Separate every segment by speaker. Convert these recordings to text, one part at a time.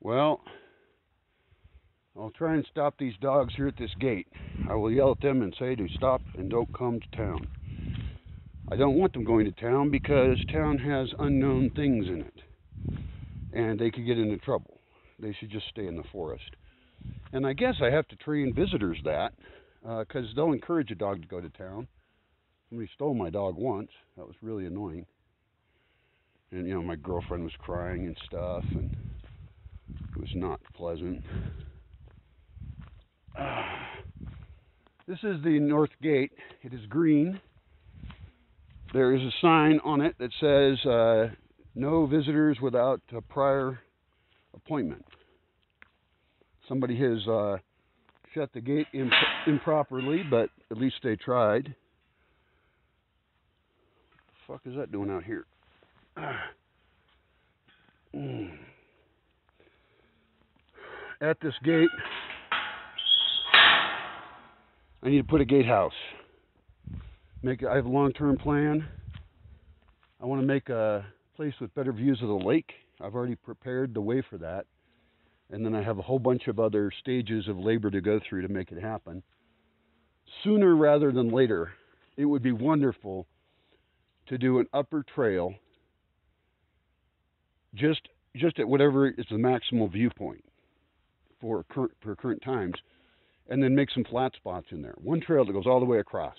Speaker 1: Well, I'll try and stop these dogs here at this gate. I will yell at them and say to stop and don't come to town. I don't want them going to town because town has unknown things in it, and they could get into trouble. They should just stay in the forest. And I guess I have to train visitors that, because they'll encourage a dog to go to town. Somebody stole my dog once. That was really annoying. And, my girlfriend was crying and stuff, and it was not pleasant. This is the north gate. It is green. There is a sign on it that says, no visitors without a prior appointment. Somebody has shut the gate improperly, but at least they tried. What the fuck is that doing out here? At this gate, I need to put a gatehouse. I have a long-term plan. I want to make a place with better views of the lake. I've already prepared the way for that. And then I have a whole bunch of other stages of labor to go through to make it happen. Sooner rather than later, it would be wonderful to do an upper trail just at whatever is the maximal viewpoint for current times, and then make some flat spots in there. One trail that goes all the way across.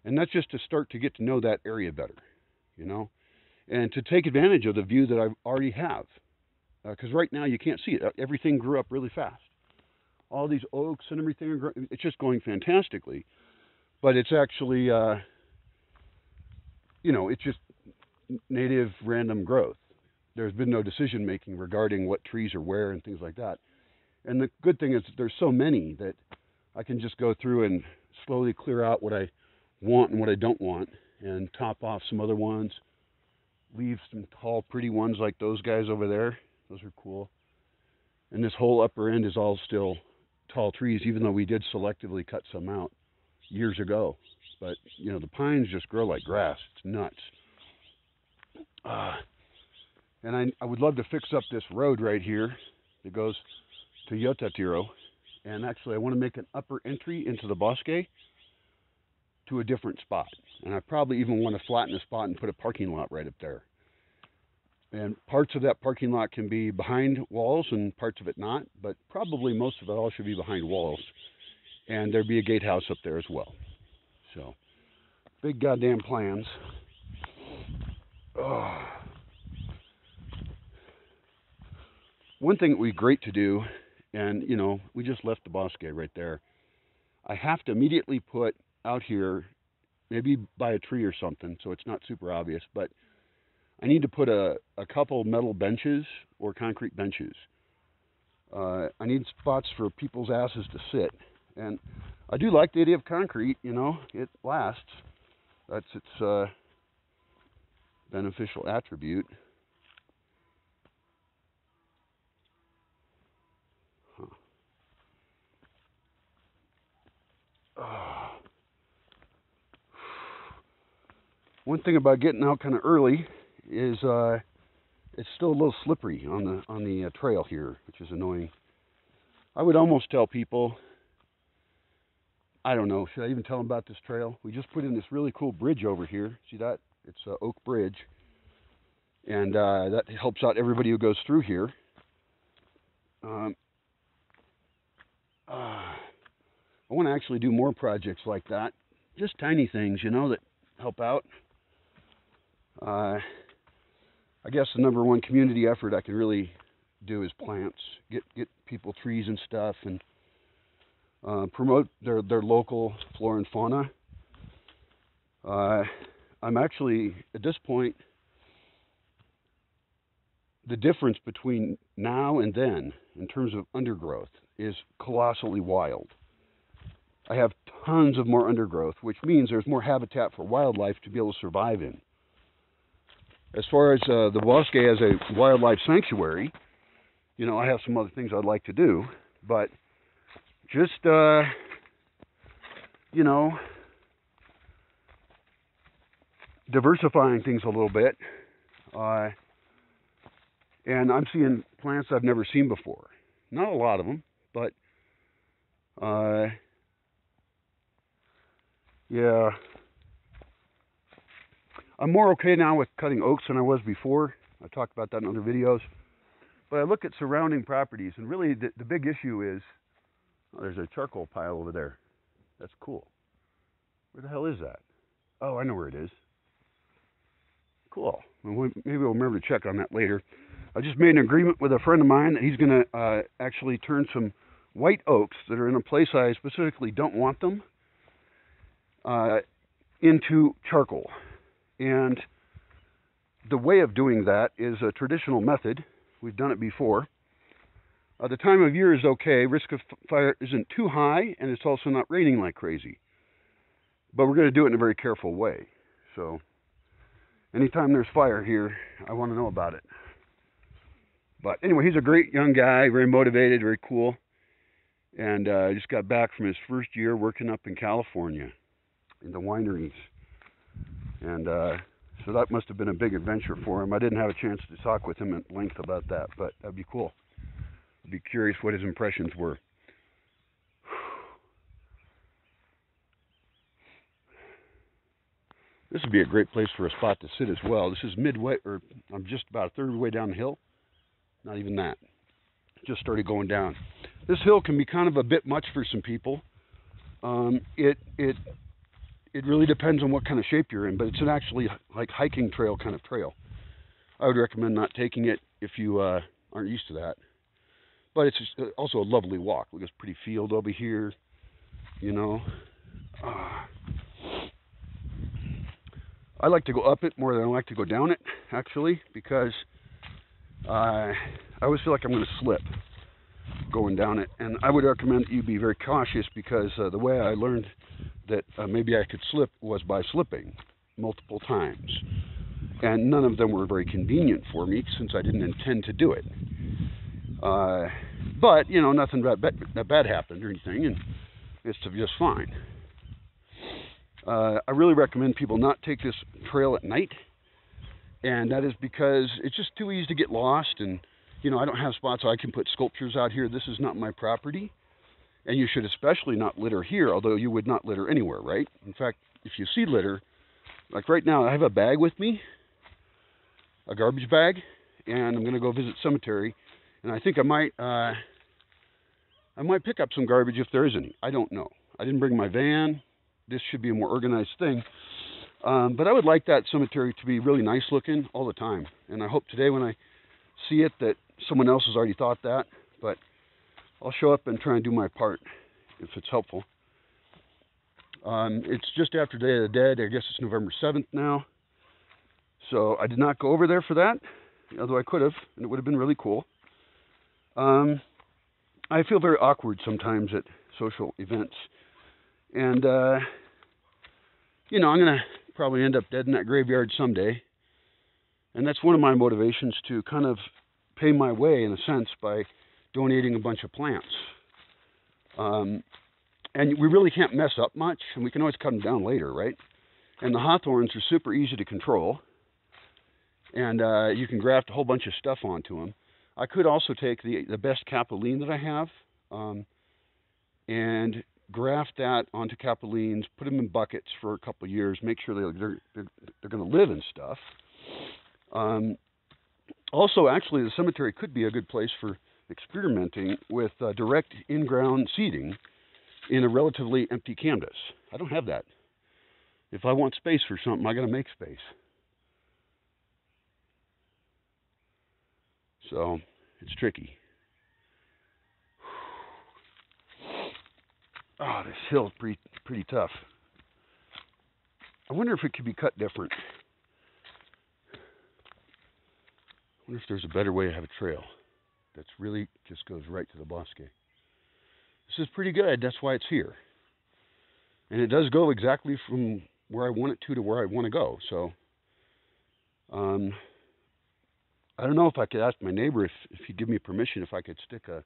Speaker 1: And that's just to start to get to know that area better, and to take advantage of the view that I already have. Because right now you can't see it. Everything grew up really fast. All these oaks and everything, it's just going fantastically. But it's actually, it's just native random growth. There's been no decision making regarding what trees are where and things like that. And the good thing is there's so many that I can just go through and slowly clear out what I want and what I don't want, and top off some other ones, leave some tall, pretty ones like those guys over there. Those are cool. And this whole upper end is all still tall trees, even though we did selectively cut some out years ago. But, the pines just grow like grass. It's nuts. And I would love to fix up this road right here that goes to Yotatiro. And actually, I want to make an upper entry into the bosque to a different spot. And I probably even want to flatten the spot and put a parking lot right up there. And parts of that parking lot can be behind walls and parts of it not, but probably most of it all should be behind walls. And there'd be a gatehouse up there as well. So, big goddamn plans. Oh. One thing that would be great to do, and, we just left the bosque right there. I have to immediately put out here, maybe by a tree or something, so it's not super obvious, but I need to put a couple metal benches or concrete benches. I need spots for people's asses to sit. And I do like the idea of concrete, it lasts. That's its beneficial attribute. One thing about getting out kind of early is it's still a little slippery on the trail here, which is annoying. I would almost tell people, I don't know, should I even tell them about this trail? We just put in this really cool bridge over here. See that? It's an oak bridge. And that helps out everybody who goes through here. I want to actually do more projects like that. Just tiny things, that help out. I guess the number one community effort I can really do is plants. Get people trees and stuff, and promote their local flora and fauna. I'm actually, at this point, the difference between now and then, in terms of undergrowth, is colossally wild. I have tons of more undergrowth, which means there's more habitat for wildlife to be able to survive in. As far as the bosque as a wildlife sanctuary, I have some other things I'd like to do, but just, diversifying things a little bit. And I'm seeing plants I've never seen before. Not a lot of them, but yeah. I'm more okay now with cutting oaks than I was before. I talked about that in other videos. But I look at surrounding properties, and really the big issue is, oh, there's a charcoal pile over there. That's cool. Where the hell is that? Oh, I know where it is. Cool. Well, maybe we'll remember to check on that later. I just made an agreement with a friend of mine that he's going to actually turn some white oaks that are in a place I specifically don't want them into charcoal. And the way of doing that is a traditional method. We've done it before. The time of year is okay. Risk of fire isn't too high, and it's also not raining like crazy. But we're going to do it in a very careful way. So anytime there's fire here, I want to know about it. But anyway, he's a great young guy, very motivated, very cool. And just got back from his first year working up in California in the wineries. And so that must have been a big adventure for him. I didn't have a chance to talk with him at length about that, but that'd be cool. I'd be curious what his impressions were. This would be a great place for a spot to sit as well. This is midway, or I'm just about a third of the way down the hill. Not even that. Just started going down. This hill can be kind of a bit much for some people. It really depends on what kind of shape you're in, but it's an actually like hiking trail kind of trail. I would recommend not taking it if you aren't used to that. But it's also a lovely walk. Look, it's a pretty field over here, you know. I like to go up it more than I like to go down it, actually, because I always feel like I'm going to slip going down it. And I would recommend that you be very cautious, because the way I learned that maybe I could slip was by slipping multiple times. And none of them were very convenient for me, since I didn't intend to do it. But, you know, nothing that bad happened or anything, and it's just fine. I really recommend people not take this trail at night, and that is because it's just too easy to get lost. And, you know, I don't have spots where I can put sculptures out here. This is not my property, and you should especially not litter here, although you would not litter anywhere, right? In fact, if you see litter, like right now, I have a bag with me, a garbage bag, and I'm going to go visit cemetery, and I think I might pick up some garbage if there is any. I don't know. I didn't bring my van. This should be a more organized thing. But I would like that cemetery to be really nice looking all the time. And I hope today when I see it that someone else has already thought that. But I'll show up and try and do my part if it's helpful. It's just after Day of the Dead. I guess it's November 7th now. So I did not go over there for that, although I could have, and it would have been really cool. I feel very awkward sometimes at social events. And, you know, I'm going to probably end up dead in that graveyard someday. And that's one of my motivations to kind of pay my way, in a sense, by donating a bunch of plants. And we really can't mess up much, and we can always cut them down later, right? And the hawthorns are super easy to control. And you can graft a whole bunch of stuff onto them. I could also take the best capulene that I have and graft that onto capulines, put them in buckets for a couple of years, make sure they're going to live and stuff. Also, actually, the cemetery could be a good place for experimenting with direct in-ground seeding in a relatively empty canvas. I don't have that. If I want space for something, I got to make space. So it's tricky. Oh, this hill is pretty tough. I wonder if it could be cut different. I wonder if there's a better way to have a trail that's really just goes right to the bosque. This is pretty good. That's why it's here. And it does go exactly from where I want it to where I want to go. So, I don't know if I could ask my neighbor if he'd give me permission if I could stick a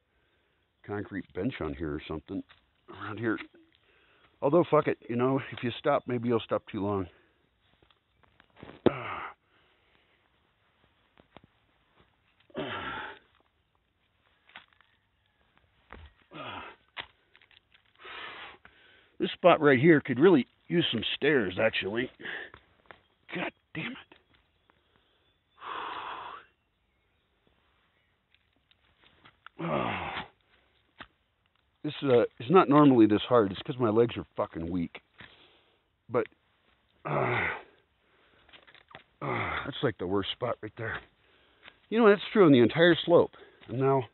Speaker 1: concrete bench on here or something around here. Although, fuck it, you know, if you stop, maybe you'll stop too long. This spot right here could really use some stairs, actually. God damn it. Oh. This it's not normally this hard. It's because my legs are fucking weak. But that's like the worst spot right there. You know, that's true on the entire slope. And now